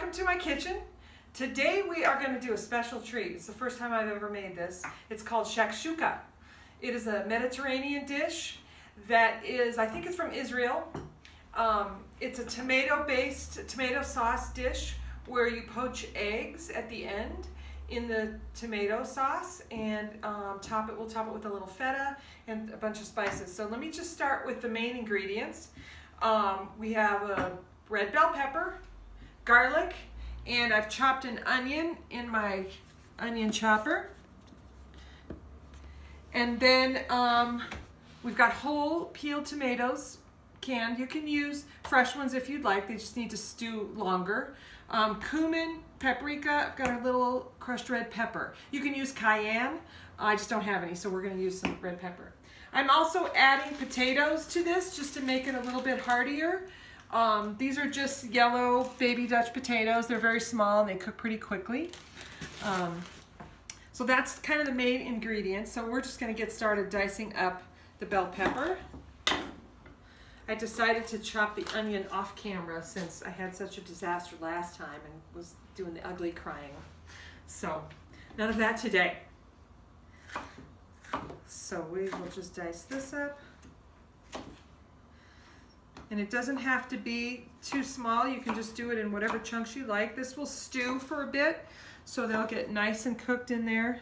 welcome to my kitchen. Today we are going to do a special treat. It's the first time I've ever made this. It's called Shakshuka. It is a Mediterranean dish that is, I think it's from Israel. It's a tomato-based, tomato sauce dish where you poach eggs at the end in the tomato sauce and we'll top it with a little feta and a bunch of spices. So let me just start with the main ingredients. We have a red bell pepper, garlic, and I've chopped an onion in my onion chopper. And then we've got whole peeled tomatoes, canned. You can use fresh ones if you'd like. They just need to stew longer. Cumin, paprika. I've got a little crushed red pepper. You can use cayenne. I just don't have any, so we're going to use some red pepper. I'm also adding potatoes to this just to make it a little bit heartier. These are just yellow baby Dutch potatoes. They're very small and they cook pretty quickly. So that's kind of the main ingredients. So we're just going to get started dicing up the bell pepper. I decided to chop the onion off camera since I had such a disaster last time and was doing the ugly crying. So none of that today. So we will just dice this up. And it doesn't have to be too small. You can just do it in whatever chunks you like. This will stew for a bit, so they'll get nice and cooked in there.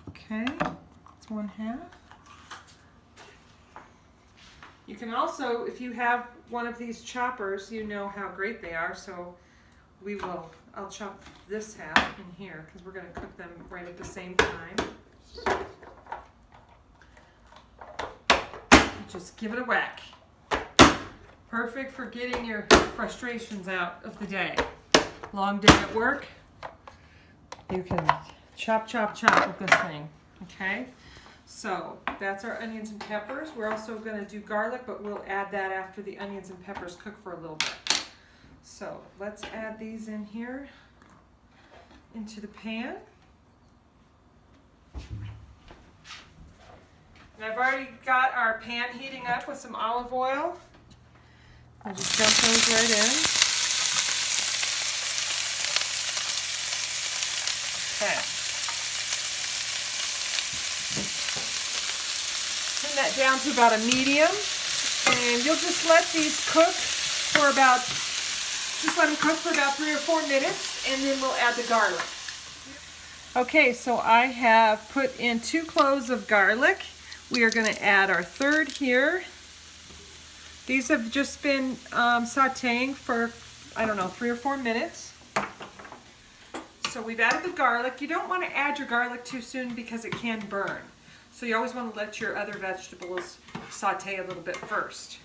Okay, that's 1/2. You can also, if you have one of these choppers, you know how great they are, so I'll chop this half in here because we're going to cook them right at the same time. Just give it a whack. Perfect for getting your frustrations out of the day. Long day at work, you can chop, chop, chop with this thing, okay? So that's our onions and peppers. We're also gonna do garlic, but we'll add that after the onions and peppers cook for a little bit. So let's add these in here into the pan. And I've already got our pan heating up with some olive oil. I'll just dump those right in. Okay. Turn that down to about a medium. And you'll just let these cook for about, let them cook for about 3 or 4 minutes, and then we'll add the garlic. Okay, so I have put in 2 cloves of garlic. We are going to add our third here. These have just been sauteing for, I don't know, 3 or 4 minutes. So we've added the garlic. You don't want to add your garlic too soon because it can burn. So you always want to let your other vegetables saute a little bit first.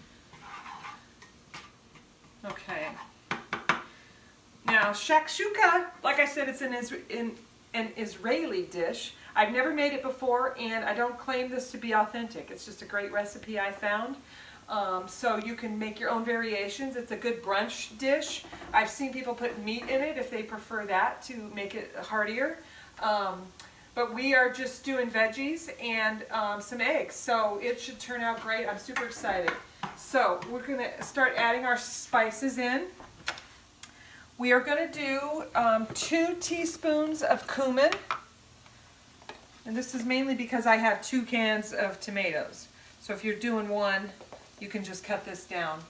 Okay. Now, shakshuka, like I said, it's an Israeli dish. I've never made it before, and I don't claim this to be authentic. It's just a great recipe I found. So you can make your own variations. It's a good brunch dish. I've seen people put meat in it if they prefer that to make it heartier. But we are just doing veggies and some eggs, so it should turn out great. I'm super excited. So we're going to start adding our spices in. We are going to do 2 teaspoons of cumin. And this is mainly because I have 2 cans of tomatoes. So if you're doing 1, you can just cut this down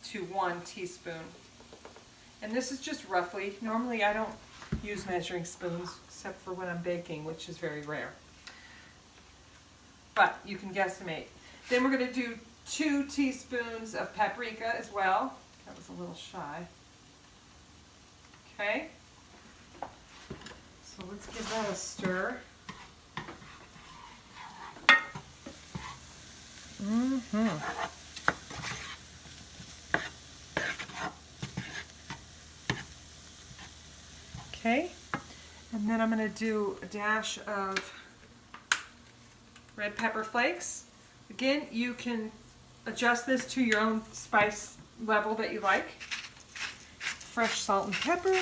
to 1 teaspoon. And this is just roughly. Normally I don't use measuring spoons except for when I'm baking, which is very rare. But you can guesstimate. Then we're going to do 2 teaspoons of paprika as well. That was a little shy. Okay. So let's give that a stir. Okay, and then I'm going to do a dash of red pepper flakes. Again, you can adjust this to your own spice level that you like. Fresh salt and pepper.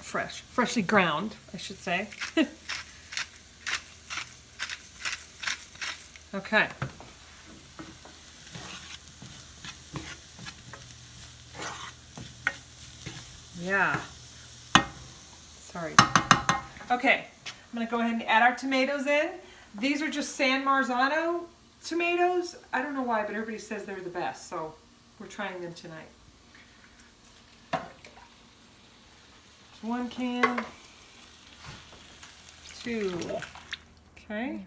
Freshly ground, I should say. Okay. Yeah. Sorry. Okay, I'm gonna go ahead and add our tomatoes in. These are just San Marzano tomatoes. I don't know why, but everybody says they're the best, so we're trying them tonight. One can, two. Okay,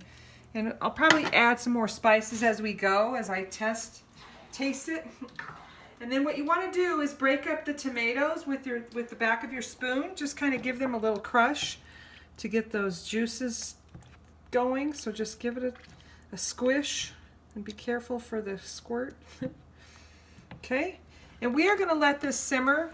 and I'll probably add some more spices as we go, as I taste it. And then what you want to do is break up the tomatoes with the back of your spoon. Just kind of give them a little crush to get those juices going. So just give it a squish and be careful for the squirt. Okay, and we are going to let this simmer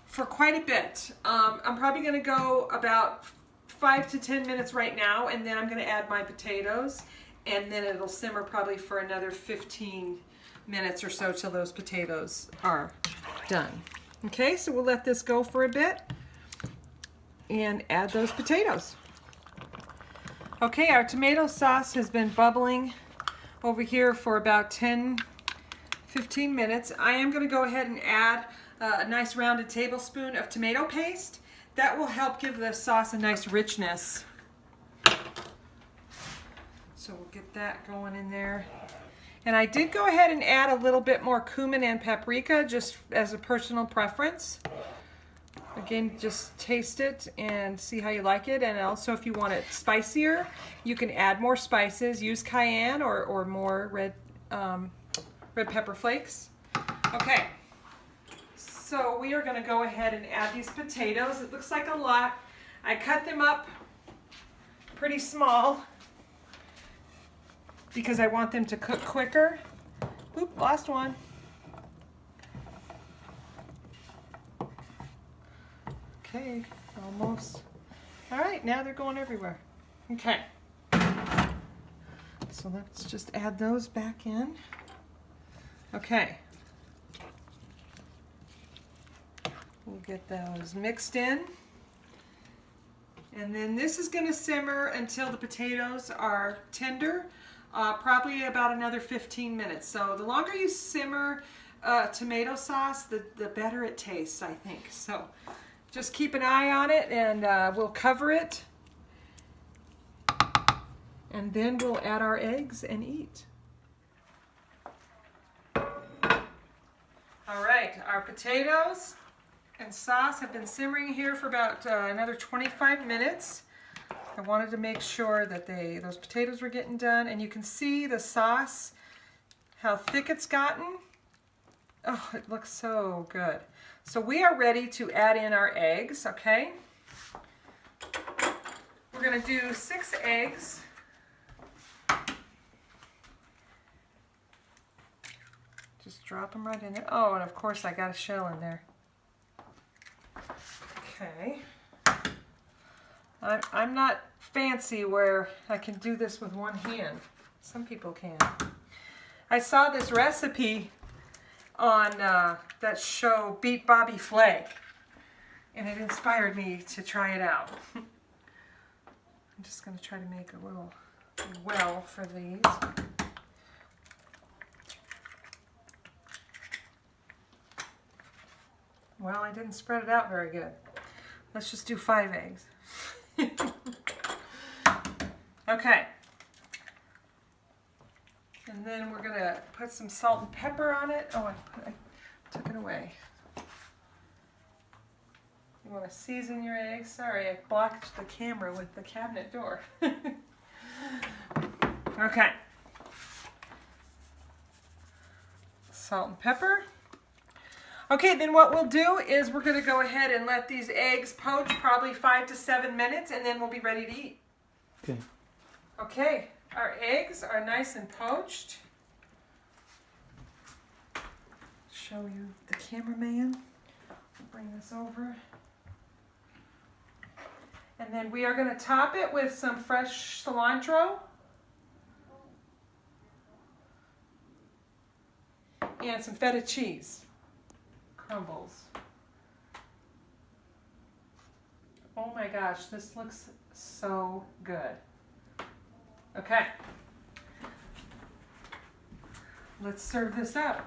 for quite a bit. I'm probably going to go about 5 to 10 minutes right now, and then I'm going to add my potatoes, and then it'll simmer probably for another 15 minutes or so till those potatoes are done. Okay, so we'll let this go for a bit and add those potatoes. Okay, our tomato sauce has been bubbling over here for about 10-15 minutes. I am going to go ahead and add a nice rounded tablespoon of tomato paste. That will help give the sauce a nice richness. So we'll get that going in there. And I did go ahead and add a little bit more cumin and paprika just as a personal preference. Again, just taste it and see how you like it. And also if you want it spicier, you can add more spices. Use cayenne or more red pepper flakes. Okay, so we are going to go ahead and add these potatoes. It looks like a lot. I cut them up pretty small because I want them to cook quicker. Oop, last one. Okay, almost. All right, now they're going everywhere. Okay. So let's just add those back in. Okay. We'll get those mixed in. And then this is going to simmer until the potatoes are tender. Probably about another 15 minutes. So the longer you simmer tomato sauce, the better it tastes, I think. So just keep an eye on it, and we'll cover it. And then we'll add our eggs and eat. All right, our potatoes and sauce have been simmering here for about another 25 minutes. I wanted to make sure that those potatoes were getting done, and you can see the sauce, how thick it's gotten. Oh, it looks so good. So we are ready to add in our eggs, okay? We're gonna do 6 eggs. Just drop them right in there. Oh, and of course I got a shell in there. Okay. I'm not fancy where I can do this with one hand. Some people can. I saw this recipe on that show Beat Bobby Flay, and it inspired me to try it out. I'm just going to try to make a little well for these. Well, I didn't spread it out very good. Let's just do 5 eggs. Okay. And then we're going to put some salt and pepper on it. Oh, I took it away. You want to season your eggs? Sorry, I blocked the camera with the cabinet door. Okay. Salt and pepper. Okay, then what we'll do is we're going to go ahead and let these eggs poach probably 5 to 7 minutes, and then we'll be ready to eat. Okay. Okay, our eggs are nice and poached. Show you the cameraman. Bring this over. And then we are going to top it with some fresh cilantro. And some feta cheese. Crumbles. Oh my gosh, this looks so good. Okay. Let's serve this up.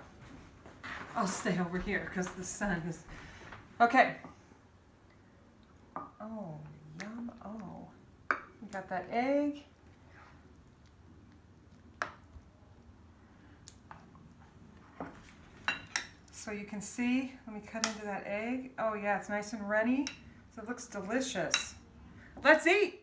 I'll stay over here because the sun is Okay. Oh, yum. Oh. We got that egg. So you can see, let me cut into that egg. Oh yeah, it's nice and runny. So it looks delicious. Let's eat.